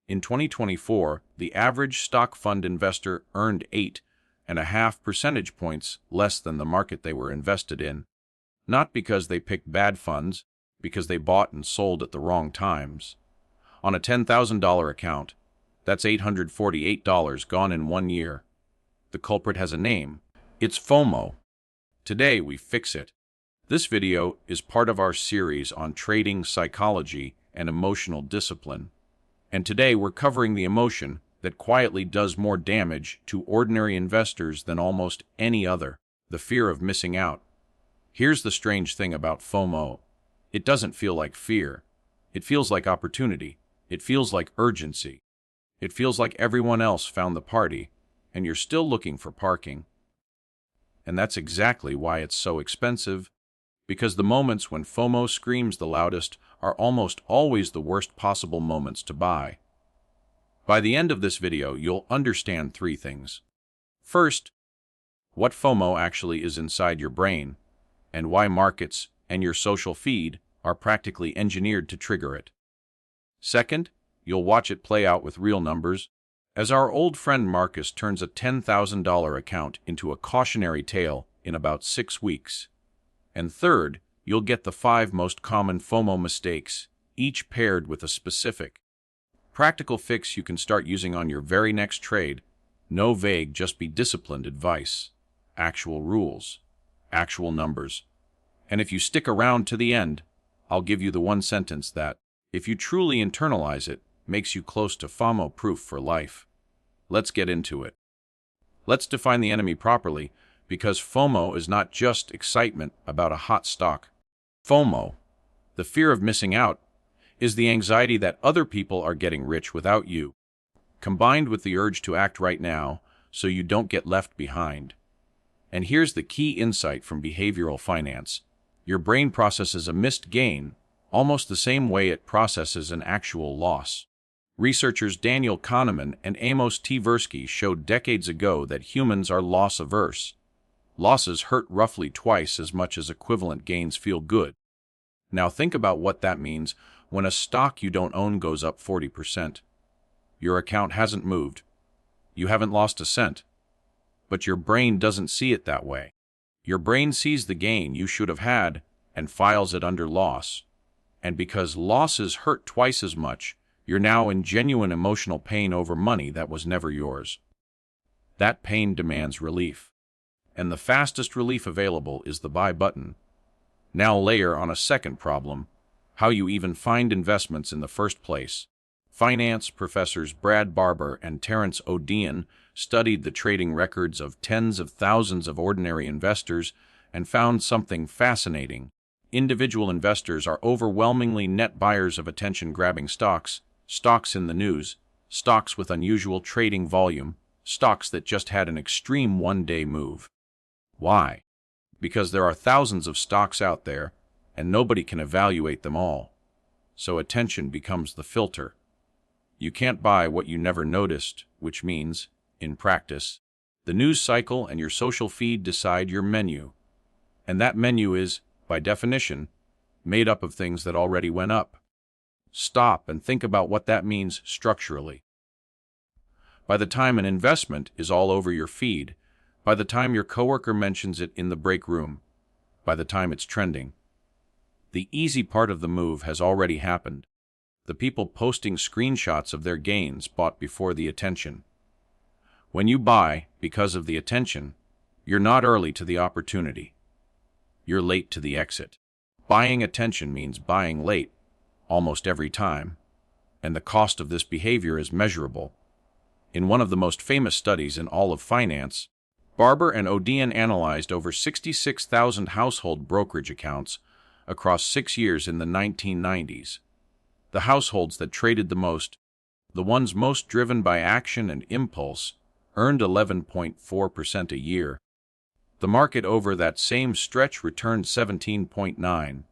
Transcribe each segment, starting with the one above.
In 2024, the average stock fund investor earned 8.5 percentage points less than the market they were invested in. Not because they picked bad funds, because they bought and sold at the wrong times. On a $10,000 account, that's $848 gone in 1 year. The culprit has a name. It's FOMO. Today, we fix it. This video is part of our series on trading psychology and emotional discipline. And today we're covering the emotion that quietly does more damage to ordinary investors than almost any other, the fear of missing out. Here's the strange thing about FOMO. It doesn't feel like fear. It feels like opportunity. It feels like urgency. It feels like everyone else found the party, and you're still looking for parking. And that's exactly why it's so expensive, because the moments when FOMO screams the loudest are almost always the worst possible moments to buy. By the end of this video, you'll understand 3 things. First, what FOMO actually is inside your brain, and why markets and your social feed are practically engineered to trigger it. Second, you'll watch it play out with real numbers, as our old friend Marcus turns a $10,000 account into a cautionary tale in about 6 weeks. And third, you'll get the 5 most common FOMO mistakes, each paired with a specific, practical fix you can start using on your very next trade. No vague, just be disciplined advice. Actual rules. Actual numbers. And if you stick around to the end, I'll give you the one sentence that, if you truly internalize it, makes you close to FOMO-proof for life. Let's get into it. Let's define the enemy properly, because FOMO is not just excitement about a hot stock. FOMO, the fear of missing out, is the anxiety that other people are getting rich without you, combined with the urge to act right now so you don't get left behind. And here's the key insight from behavioral finance. Your brain processes a missed gain almost the same way it processes an actual loss. Researchers Daniel Kahneman and Amos Tversky showed decades ago that humans are loss-averse. Losses hurt roughly twice as much as equivalent gains feel good. Now think about what that means when a stock you don't own goes up 40%. Your account hasn't moved. You haven't lost a cent. But your brain doesn't see it that way. Your brain sees the gain you should have had and files it under loss. And because losses hurt twice as much, you're now in genuine emotional pain over money that was never yours. That pain demands relief. And the fastest relief available is the buy button. Now layer on a second problem, how you even find investments in the first place. Finance professors Brad Barber and Terence O'Dean studied the trading records of tens of thousands of ordinary investors and found something fascinating. Individual investors are overwhelmingly net buyers of attention-grabbing stocks, stocks in the news, stocks with unusual trading volume, stocks that just had an extreme one-day move. Why? Because there are thousands of stocks out there, and nobody can evaluate them all. So attention becomes the filter. You can't buy what you never noticed, which means, in practice, the news cycle and your social feed decide your menu. And that menu is, by definition, made up of things that already went up. Stop and think about what that means structurally. By the time an investment is all over your feed, by the time your coworker mentions it in the break room, by the time it's trending, the easy part of the move has already happened. The people posting screenshots of their gains bought before the attention. When you buy because of the attention, you're not early to the opportunity. You're late to the exit. Buying attention means buying late, almost every time, and the cost of this behavior is measurable. In one of the most famous studies in all of finance, Barber and O'Dean analyzed over 66,000 household brokerage accounts across 6 years in the 1990s. The households that traded the most, the ones most driven by action and impulse, earned 11.4% a year. The market over that same stretch returned 17.9%.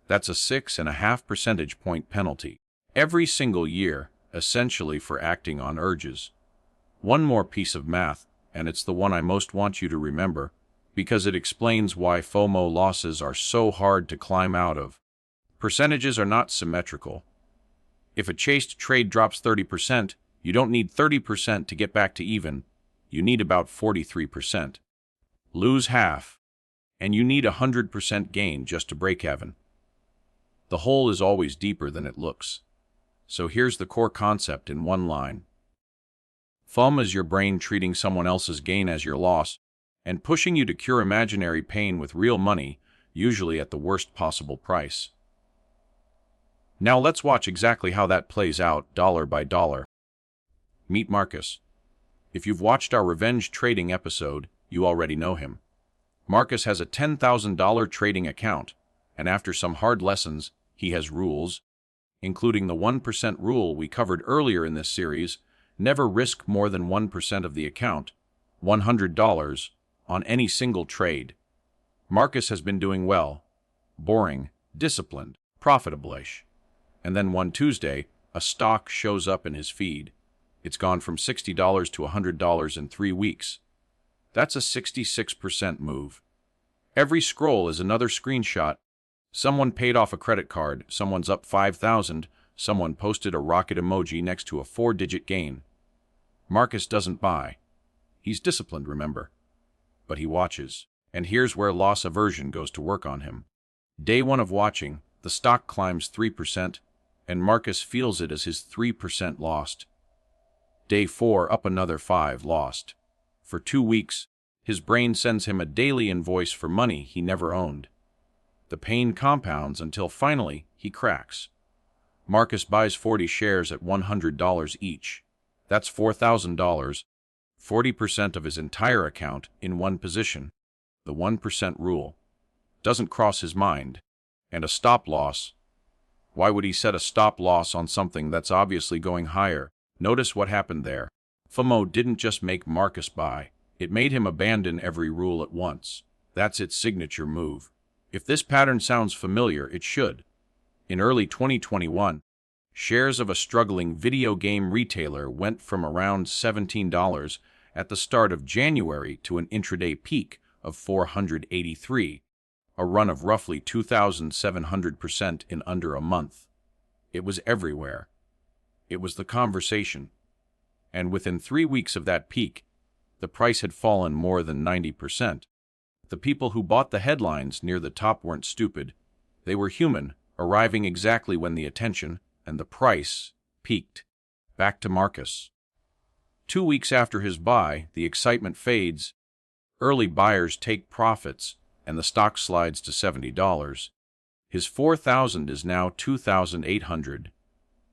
That's a 6.5 percentage point penalty every single year, essentially for acting on urges. One more piece of math, and it's the one I most want you to remember, because it explains why FOMO losses are so hard to climb out of. Percentages are not symmetrical. If a chased trade drops 30%, you don't need 30% to get back to even. You need about 43%. Lose half, and you need 100% gain just to break even. The hole is always deeper than it looks. So here's the core concept in one line. FOMO is your brain treating someone else's gain as your loss and pushing you to cure imaginary pain with real money, usually at the worst possible price. Now let's watch exactly how that plays out dollar by dollar. Meet Marcus. If you've watched our revenge trading episode, you already know him. Marcus has a $10,000 trading account, and after some hard lessons, he has rules, including the 1% rule we covered earlier in this series. Never risk more than 1% of the account, $100, on any single trade. Marcus has been doing well, boring, disciplined, profitable-ish. And then one Tuesday, a stock shows up in his feed. It's gone from $60 to $100 in 3 weeks. That's a 66% move. Every scroll is another screenshot. Someone paid off a credit card, someone's up 5,000, someone posted a rocket emoji next to a 4-digit gain. Marcus doesn't buy. He's disciplined, remember. But he watches. And here's where loss aversion goes to work on him. Day 1 of watching, the stock climbs 3%, and Marcus feels it as his 3% lost. Day 4, up another 5, lost. For 2 weeks, his brain sends him a daily invoice for money he never owned. The pain compounds until finally he cracks. Marcus buys 40 shares at $100 each. That's $4,000, 40% of his entire account in one position. The 1% rule doesn't cross his mind. And a stop loss. Why would he set a stop loss on something that's obviously going higher? Notice what happened there. FOMO didn't just make Marcus buy. It made him abandon every rule at once. That's its signature move. If this pattern sounds familiar, it should. In early 2021, shares of a struggling video game retailer went from around $17 at the start of January to an intraday peak of $483, a run of roughly 2,700% in under a month. It was everywhere. It was the conversation. And within 3 weeks of that peak, the price had fallen more than 90%. The people who bought the headlines near the top weren't stupid. They were human, arriving exactly when the attention and the price peaked. Back to Marcus. 2 weeks after his buy, the excitement fades. Early buyers take profits, and the stock slides to $70. His $4,000 is now $2,800.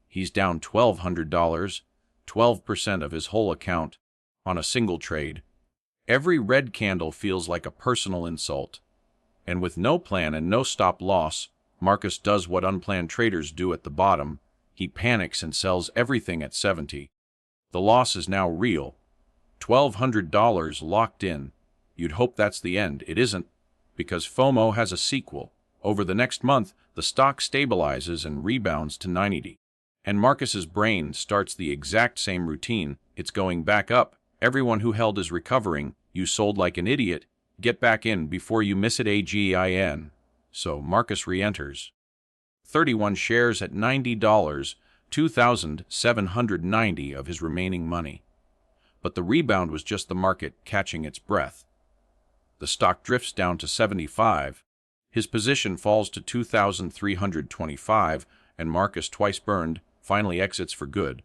He's down $1,200, 12% of his whole account, on a single trade. Every red candle feels like a personal insult. And with no plan and no stop loss, Marcus does what unplanned traders do at the bottom. He panics and sells everything at 70. The loss is now real. $1,200 locked in. You'd hope that's the end. It isn't, because FOMO has a sequel. Over the next month, the stock stabilizes and rebounds to 90. And Marcus's brain starts the exact same routine. It's going back up. Everyone who held is recovering. You sold like an idiot. Get back in before you miss it again. So Marcus re-enters. 31 shares at $90, 2,790 of his remaining money. But the rebound was just the market catching its breath. The stock drifts down to 75. His position falls to 2,325, and Marcus, twice burned, finally exits for good.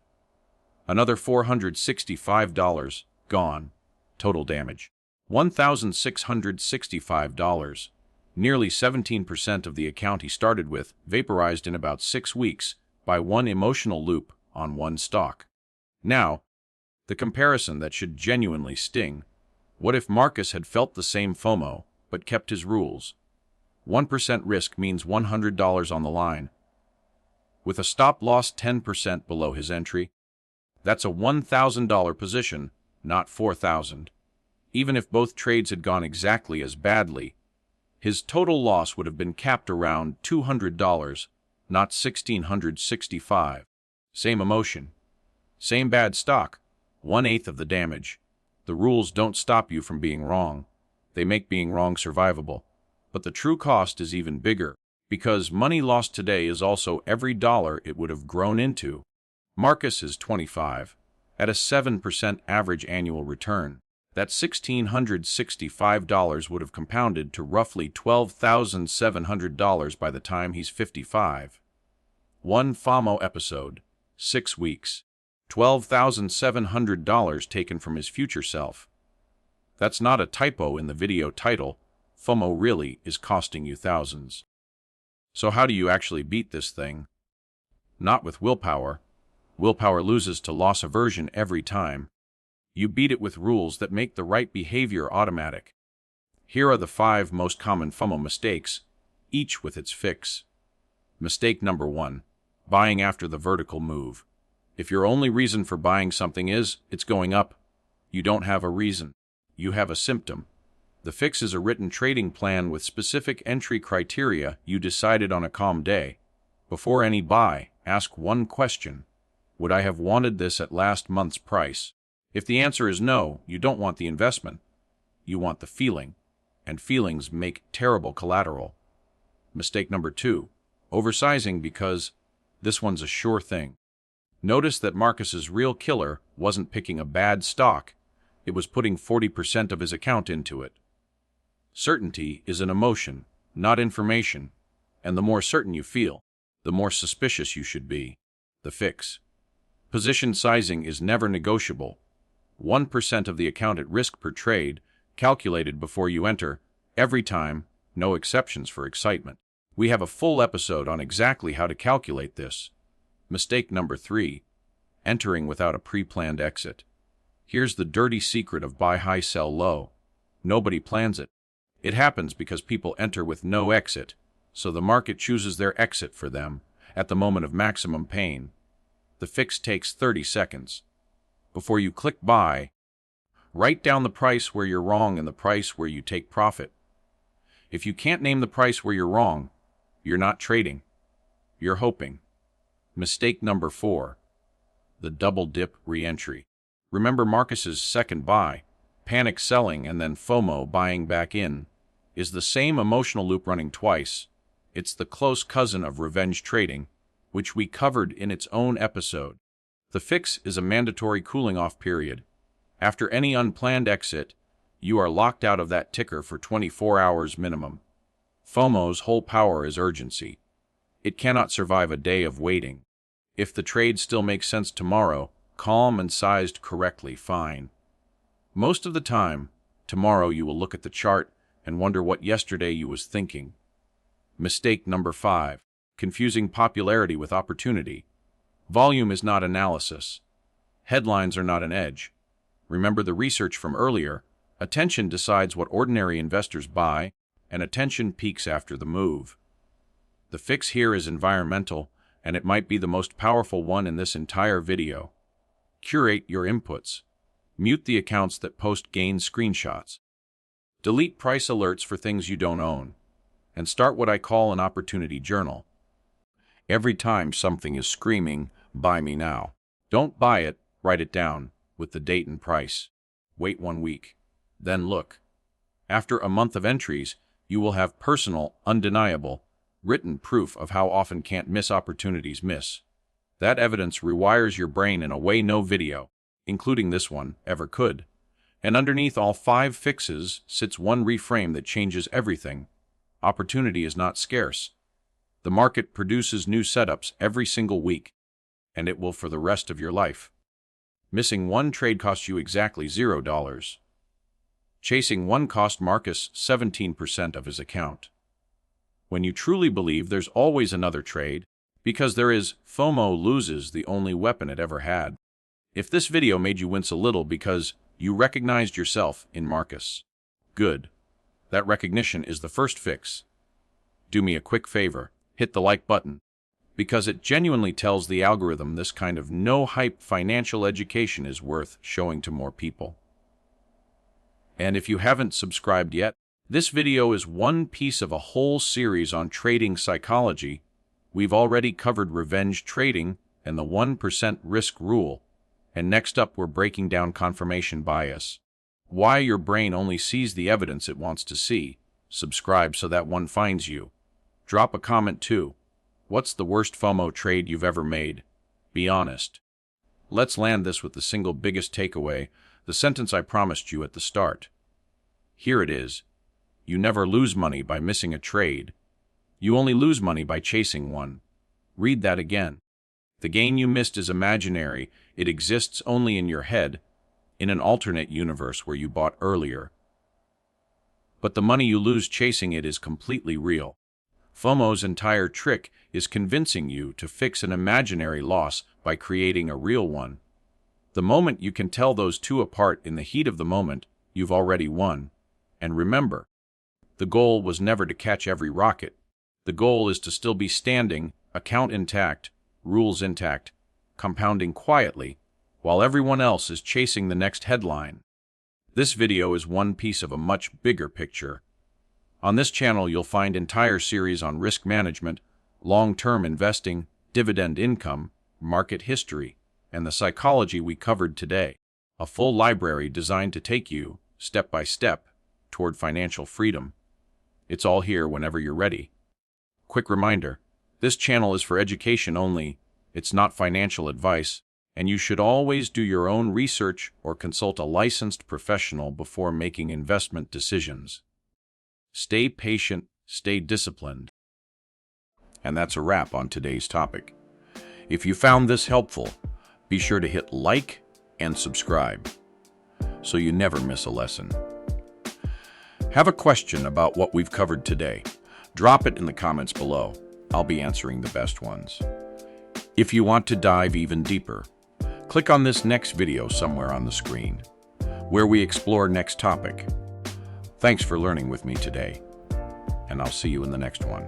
Another $465 gone. Total damage. $1,665. Nearly 17% of the account he started with vaporized in about 6 weeks by one emotional loop on one stock. Now, the comparison that should genuinely sting. What if Marcus had felt the same FOMO, but kept his rules? 1% risk means $100 on the line. With a stop loss 10% below his entry, that's a $1,000 position, not $4,000. Even if both trades had gone exactly as badly, his total loss would have been capped around $200, not $1,665. Same emotion. Same bad stock. 1/8 of the damage. The rules don't stop you from being wrong. They make being wrong survivable. But the true cost is even bigger. Because money lost today is also every dollar it would have grown into. Marcus is 25, at a 7% average annual return. That $1,665 would have compounded to roughly $12,700 by the time he's 55. One FOMO episode, 6 weeks, $12,700 taken from his future self. That's not a typo in the video title. FOMO really is costing you thousands. So how do you actually beat this thing? Not with willpower. Willpower loses to loss aversion every time. You beat it with rules that make the right behavior automatic. Here are the 5 most common FOMO mistakes, each with its fix. Mistake number 1. Buying after the vertical move. If your only reason for buying something is it's going up, you don't have a reason. You have a symptom. The fix is a written trading plan with specific entry criteria you decided on a calm day. Before any buy, ask one question. Would I have wanted this at last month's price? If the answer is no, you don't want the investment. You want the feeling, and feelings make terrible collateral. Mistake number 2. Oversizing because this one's a sure thing. Notice that Marcus's real killer wasn't picking a bad stock. It was putting 40% of his account into it. Certainty is an emotion, not information, and the more certain you feel, the more suspicious you should be. The fix. Position sizing is never negotiable. 1% of the account at risk per trade, calculated before you enter, every time, no exceptions for excitement. We have a full episode on exactly how to calculate this. Mistake number 3. Entering without a pre-planned exit. Here's the dirty secret of buy high, sell low. Nobody plans it. It happens because people enter with no exit, so the market chooses their exit for them at the moment of maximum pain. The fix takes 30 seconds. Before you click buy, write down the price where you're wrong and the price where you take profit. If you can't name the price where you're wrong, you're not trading. You're hoping. Mistake number 4. The double dip re-entry. Remember Marcus's second buy, panic selling and then FOMO buying back in, is the same emotional loop running twice. It's the close cousin of revenge trading, which we covered in its own episode. The fix is a mandatory cooling-off period. After any unplanned exit, you are locked out of that ticker for 24 hours minimum. FOMO's whole power is urgency. It cannot survive a day of waiting. If the trade still makes sense tomorrow, calm and sized correctly, fine. Most of the time, tomorrow you will look at the chart and wonder what yesterday you was thinking. Mistake number 5. Confusing popularity with opportunity. Volume is not analysis. Headlines are not an edge. Remember the research from earlier. Attention decides what ordinary investors buy, and attention peaks after the move. The fix here is environmental, and it might be the most powerful one in this entire video. Curate your inputs. Mute the accounts that post gain screenshots. Delete price alerts for things you don't own. And start what I call an opportunity journal. Every time something is screaming, buy me now. Don't buy it, write it down, with the date and price. Wait 1 week. Then look. After a month of entries, you will have personal, undeniable, written proof of how often can't miss opportunities miss. That evidence rewires your brain in a way no video, including this one, ever could. And underneath all 5 fixes sits one reframe that changes everything. Opportunity is not scarce. The market produces new setups every single week, and it will for the rest of your life. Missing one trade costs you exactly $0. Chasing one cost Marcus 17% of his account. When you truly believe there's always another trade, because there is, FOMO loses the only weapon it ever had. If this video made you wince a little because you recognized yourself in Marcus, good. That recognition is the first fix. Do me a quick favor. Hit the like button, because it genuinely tells the algorithm this kind of no-hype financial education is worth showing to more people. And if you haven't subscribed yet, this video is one piece of a whole series on trading psychology. We've already covered revenge trading and the 1% risk rule, and next up we're breaking down confirmation bias. Why your brain only sees the evidence it wants to see. Subscribe so that one finds you. Drop a comment too. What's the worst FOMO trade you've ever made? Be honest. Let's land this with the single biggest takeaway, the sentence I promised you at the start. Here it is. You never lose money by missing a trade. You only lose money by chasing one. Read that again. The gain you missed is imaginary. It exists only in your head, in an alternate universe where you bought earlier. But the money you lose chasing it is completely real. FOMO's entire trick is convincing you to fix an imaginary loss by creating a real one. The moment you can tell those two apart in the heat of the moment, you've already won. And remember, the goal was never to catch every rocket. The goal is to still be standing, account intact, rules intact, compounding quietly, while everyone else is chasing the next headline. This video is one piece of a much bigger picture. On this channel, you'll find entire series on risk management, long-term investing, dividend income, market history, and the psychology we covered today. A full library designed to take you, step by step, toward financial freedom. It's all here whenever you're ready. Quick reminder, this channel is for education only. It's not financial advice, and you should always do your own research or consult a licensed professional before making investment decisions. Stay patient, stay disciplined. And that's a wrap on today's topic. If you found this helpful, be sure to hit like and subscribe so you never miss a lesson. Have a question about what we've covered today? Drop it in the comments below. I'll be answering the best ones. If you want to dive even deeper, click on this next video somewhere on the screen, where we explore next topic. Thanks for learning with me today, and I'll see you in the next one.